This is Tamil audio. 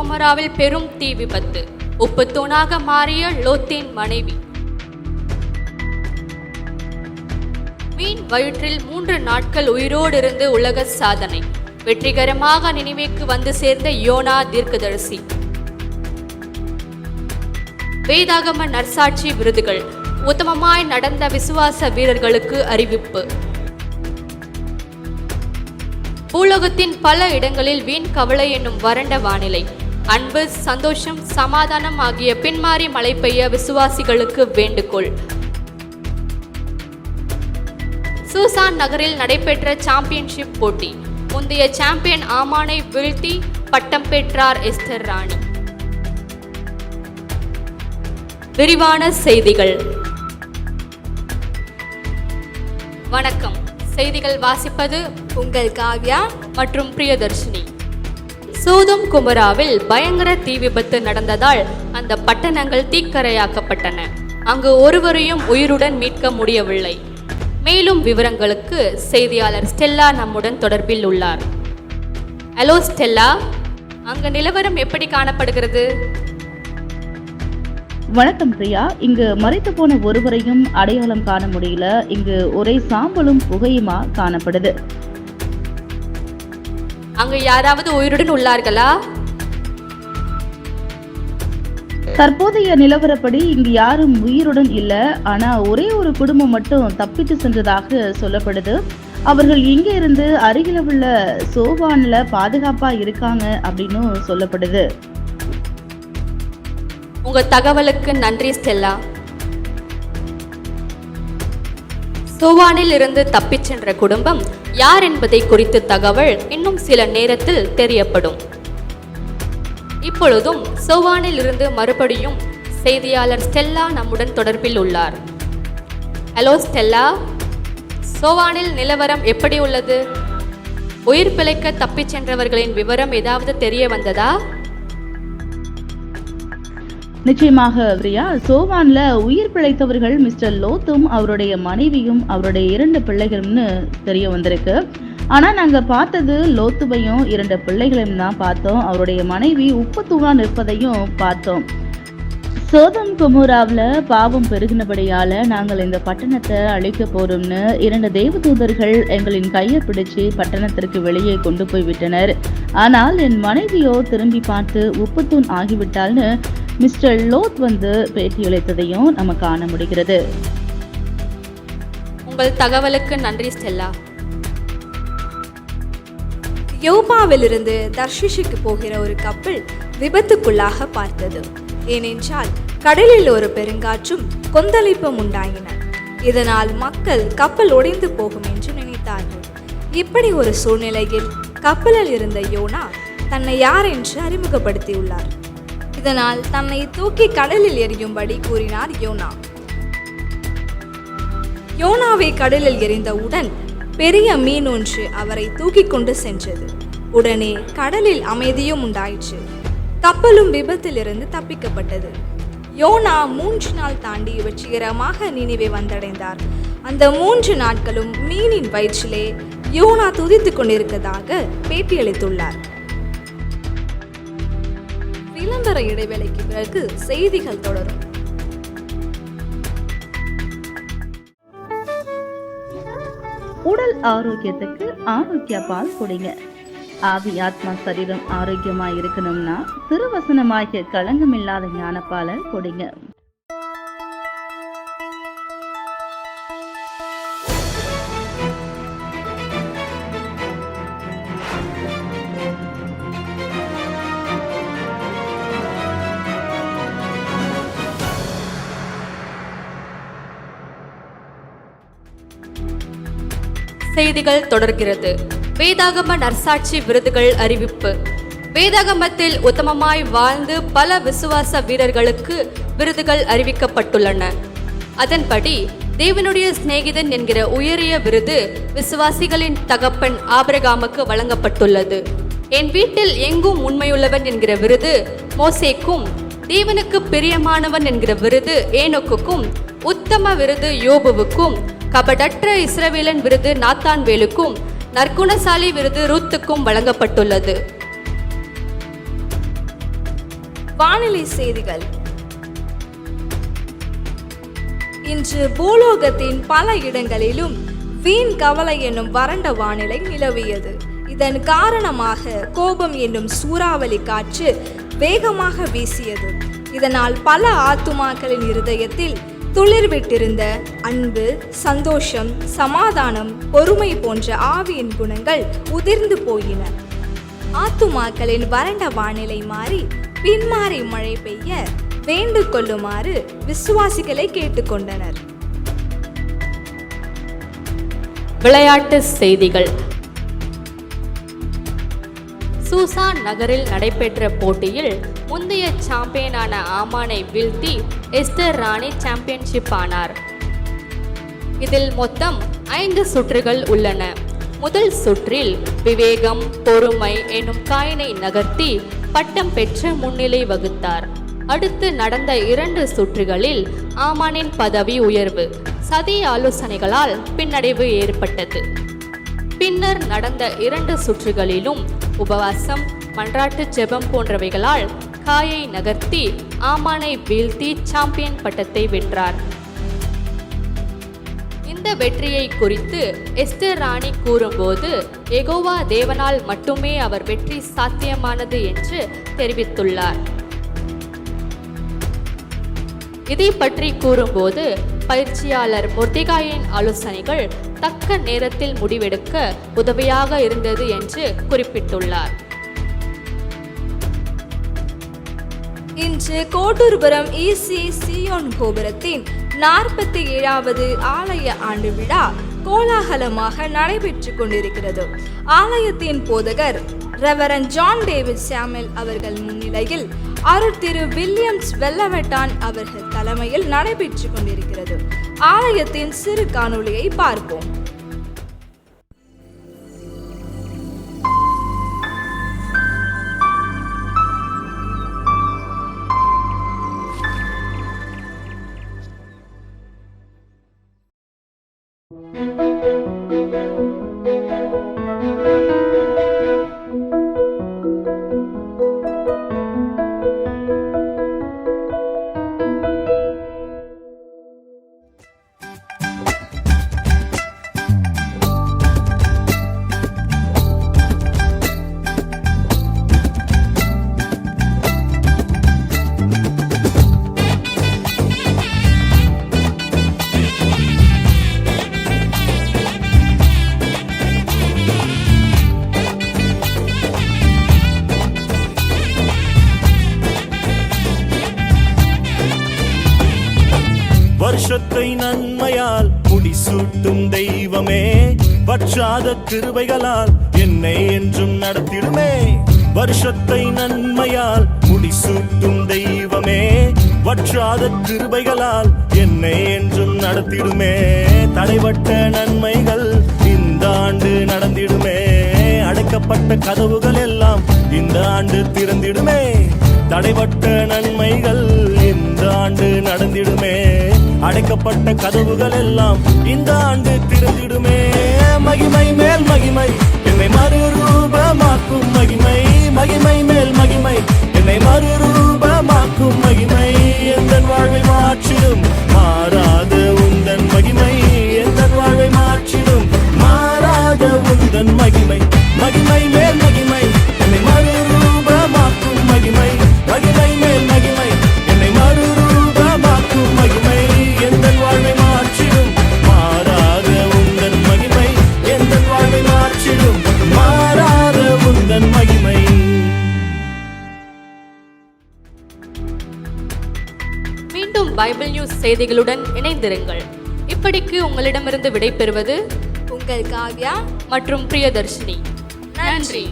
குமராவில் பெரும் தீ விபத்து. உப்பு தூணாக மாறிய லோத்தின் மனைவி. மீன் வயிற்றில் 3 நாட்கள் உயிரோடு இருந்து உலக சாதனை. வெற்றிகரமாக நினைவேக்கு வந்து சேர்ந்த யோனா தீர்க்கதரிசி. வேதாகம நற்சாட்சி விருதுகள். உத்தமமாய் நடந்த விசுவாச வீரர்களுக்கு அறிவிப்பு. பூலோகத்தின் பல இடங்களில் வீண் கவலை என்னும் வறண்ட வானிலை. அன்பு, சந்தோஷம், சமாதானம் ஆகிய பின்மாறி மழை பெய்ய விசுவாசிகளுக்கு வேண்டுகோள். சூசான் நகரில் நடைபெற்ற சாம்பியன்ஷிப் போட்டி. முந்தைய சாம்பியன் ஆமானை வீழ்த்தி பட்டம் பெற்றார் எஸ்தர் ராணி. விரிவான செய்திகள். வணக்கம். செய்திகள் வாசிப்பது உங்கள் காவ்யா மற்றும் பிரியதர்ஷினி. சோதோம் குமராவில் பயங்கர தீ விபத்து நடந்ததால் அந்த பட்டணங்கள் தீக்கரையாக்கப்பட்டன. அங்கு ஒருவரையும் உயிருடன் மீட்க முடியவில்லை. மேலும் விவரங்களுக்கு செய்தியாளர் ஸ்டெல்லா நம்முடன் தொடர்பில் உள்ளார். ஹலோ ஸ்டெல்லா, அங்கு நிலவரம் எப்படி காணப்படுகிறது? வணக்கம் பிரியா. இங்கு மறைத்து போன ஒருவரையும் அடையாளம் காண முடியல. இங்கு ஒரே சாம்பலும் புகையுமா காணப்படுது. அங்கு யாராவது உயிருடன் உள்ளார்களா? தற்போதைய நிலவரப்படி இங்கு யாரும் உயிருடன் இல்ல. ஆனா ஒரே ஒரு குடும்பம் மட்டும் தப்பித்து சென்றதாக சொல்லப்படுது. அவர்கள் இங்க இருந்து அருகில உள்ள சோவான்ல பாதுகாப்பா இருக்காங்க அப்படின்னு சொல்லப்படுது. உங்க தகவலுக்கு நன்றி ஸ்டெல்லா. சோவானில் இருந்து தப்பிச் சென்ற குடும்பம் யார் என்பதை குறித்த தகவல் இன்னும் சில நேரத்தில் தெரியப்படும். இப்பொழுதும் சோவானில் இருந்து மறுபடியும் செய்தியாளர் ஸ்டெல்லா நம்முடன் தொடர்பில் உள்ளார். ஹலோ ஸ்டெல்லா, சோவானில் நிலவரம் எப்படி உள்ளது? உயிர் பிழைக்க தப்பிச் சென்றவர்களின் விவரம் ஏதாவது தெரிய வந்ததா? நிச்சயமாக பிரியா. சோவான்ல உயிர் பிழைத்தவர்கள் மிஸ்டர் லோத்தும் அவருடைய மனைவியும் அவருடைய 2 பிள்ளைகளும்னு தெரிய வந்திருக்கு. ஆனா நாங்க பார்த்தது லோத்துவையும் 2 பிள்ளைகளையும் தான் பார்த்தோம். அவருடைய மனைவி உப்பு தூணா நிற்பதையும் பார்த்தோம். சோதோம் குமராவில் பாவம் பெருகினபடியால நாங்கள் இந்த பட்டணத்தை அழிக்க போறோம்னு 2 தேவதூதர்கள் எங்களின் கையை பிடிச்சு பட்டணத்திற்கு வெளியே கொண்டு போய் விட்டனர். ஆனால் என் மனைவியோ திரும்பி பார்த்து உப்புத்தூண் ஆகிவிட்டால்னு மிஸ்டர் லோத் வந்து பேட்டியளித்ததையும் நம்ம காண முடிகிறது. உங்கள் தகவலுக்கு நன்றி ஸ்டெல்லா. யோபாவிலிருந்து தர்ஷிஷுக்கு போகிற ஒரு கப்பல் விபத்துக்குள்ளாக பார்த்தது. ஏனென்றால் கடலில் ஒரு பெருங்காற்றும் கொந்தளிப்பும் உண்டாயின. இதனால் மக்கள் கப்பல் உடைந்து போகும் என்று நினைத்தார்கள். இப்படி ஒரு சூழ்நிலையில் கப்பலில் இருந்த யோனா தன்னை யார் என்று அறிமுகப்படுத்தியுள்ளார். இதனால் தன்னை தூக்கி கடலில் எறியும்படி கூறினார் யோனா. யோனாவை கடலில் எறிந்தவுடன் பெரிய மீன் ஒன்று அவரை தூக்கி கொண்டு சென்றது. உடனே கடலில் அமைதியும் உண்டாயிற்று. கப்பலும் விபத்திலிருந்து தப்பிக்கப்பட்டது. யோனா 3 நாள் தாண்டி வெற்றிகரமாக நினிவே வந்தடைந்தார். அந்த 3 நாட்களும் மீனின் வயிற்றிலே யோனா துதித்துக் கொண்டிருப்பதாக பேட்டியளித்துள்ளார். விளம்பர இடைவேளைக்கு பிறகு செய்திகள் தொடரும். உடல் ஆரோக்கியத்துக்கு ஆரோக்கிய பால் குடிங்க. ஆவி, ஆத்மா, சரீரம் ஆரோக்கியமாய் இருக்கணும்னா திருவசனமாகிய களங்கம் இல்லாத ஞானப்பாலை குடிங்க. செய்திகள் தொடர்கிறது. வேதாகம நற்சாட்சி விருதுகள் அறிவிப்பு. வேதாகமத்தில் உத்தமமாய் வாழ்ந்து பல விசுவாச வீரர்களுக்கு விருதுகள் அறிவிக்கப்பட்டுள்ளன. அதன்படி தேவனுடைய சிநேகிதன் என்கிற உயரிய விருது விசுவாசிகளின் தகப்பன் ஆபிரகாமுக்கு வழங்கப்பட்டுள்ளது. என் வீட்டில் எங்கும் உண்மையுள்ளவன் என்கிற விருது மோசேக்கும், தேவனுக்கு பிரியமானவன் என்கிற விருது ஏனோக்குக்கும், உத்தம விருது யோபுவுக்கும், கபடற்ற இஸ்ரவேலன் விருது நாத்தான்வேலுக்கும், நற்குணசாலி விருது ரூத்துக்கும் வழங்கப்பட்டுள்ளது. வானிலை செய்திகள். இன்று பூலோகத்தின் பல இடங்களிலும் வீண் கவலை என்னும் வறண்ட வானிலை நிலவியது. இதன் காரணமாக கோபம் என்னும் சூறாவளி காற்று வேகமாக வீசியது. இதனால் பல ஆத்துமாக்களின் இருதயத்தில் துளிர்விட்டிருந்த அன்பு, சந்தோஷம், சமாதானம், பொறுமை போன்ற ஆவியின் குணங்கள் உதிர்ந்து போயின. ஆத்துமாக்களின் வறண்ட வானிலை மாறி பின்மாறி மழை பெய்ய வேண்டு கொள்ளுமாறு விசுவாசிகளை கேட்டுக்கொண்டனர். விளையாட்டு செய்திகள். சூசான் நகரில் நடைபெற்ற போட்டியில் முந்தைய சாம்பியனான ஆமானை வீழ்த்தி எஸ்தர் ராணி சாம்பியன்ஷிப் ஆனார். இதில் மொத்தம் 5 சுற்றுகள் உள்ளன. முதல் சுற்றில் விவேகம், பொறுமை எனும் காயினை நகர்த்தி பட்டம் பெற்ற முன்னிலை வகுத்தார். அடுத்து நடந்த 2 சுற்றுகளில் ஆமானின் பதவி உயர்வு சதி ஆலோசனைகளால் பின்னடைவு ஏற்பட்டது. பின்னர் நடந்த 2 சுற்றுகளிலும் உபவாசம், மன்றாட்டு ஜெபம் போன்றவைகளால் காயை நகர்த்தி ஆமானை வீழ்த்தி சாம்பியன் பட்டத்தை வென்றார். இந்த வெற்றியை குறித்து எஸ்தர் ராணி கூறும்போது, யெகோவா தேவனால் மட்டுமே அவர் வெற்றி சாத்தியமானது என்று தெரிவித்துள்ளார். இதை பற்றி கூறும்போது, பயிற்சியாளர் மொர்தெகாயின் ஆலோசனைகள் தக்க நேரத்தில் முடிவெடுக்க உதவியாக இருந்தது என்று குறிப்பிட்டுள்ளார். இன்று கோட்டூர்புரம் ஈசி சியோன் கோபுரத்தின் 47வது ஆலய ஆண்டு விழா கோலாகலமாக நடைபெற்று கொண்டிருக்கிறது. ஆலயத்தின் போதகர் ரெவரன் ஜான் டேவிட் சாமுவேல் அவர்கள் முன்னிலையில் அருட்திரு வில்லியம்ஸ் வெல்லவெட்டான் அவர்கள் தலைமையில் நடைபெற்று கொண்டிருக்கிறது. ஆலயத்தின் சிறு காணொளியை பார்ப்போம். வருஷத்தை நன்மையால் முடிசூட்டும் தெய்வமே, வற்றாத கிருபைகளால் என்னை என்றும் நடத்திடுமே. வருஷத்தை நன்மையால் முடிசூட்டும் தெய்வமே, வற்றாத கிருபைகளால் என்னை என்றும் நடத்திடுமே. தடைபட்ட நன்மைகள் இந்த ஆண்டு நடந்திடுமே. அடைக்கப்பட்ட கதவுகள் எல்லாம் இந்த ஆண்டு திறந்திடுமே. தடைபட்ட நன்மைகள் இந்த ஆண்டு நடந்திடுமே. அடைக்கப்பட்ட கதவுகள் எல்லாம் இந்த ஆண்டு திறந்திடுமே. மகிமை மேல் மகிமை என்னை மறுரூபமாக்கும் மகிமை, மகிமை மேல் மகிமை என்னை மறுரூபமாக்கும் மகிமை. எந்தன் வாழ்வை மாற்றிடும் மாறாத உந்தன் மகிமை, எந்தன் வாழ்வை மாற்றிடும் மாறாத உந்தன் மகிமை. மகிமை மேல் மகிமை என்னை மறுரூபமாக்கும் மகிமை, மகிமை மேல் மகிமை என்னை மறுரூபமாக்கும் மகிமை. எந்தன் வாழ்வை மாற்றிடும் மாறாத உந்தன் மகிமை, எந்தன் வாழ்வை மாற்றிடும் மாறாத உந்தன் மகிமை. மீண்டும் பைபிள் நியூஸ் செய்திகளுடன் இணைந்திருங்கள். இப்படிக்கு உங்களிடமிருந்து விடைபெறுவது உங்கள் காவ்யா மற்றும் பிரியதர்ஷினி. நன்றி.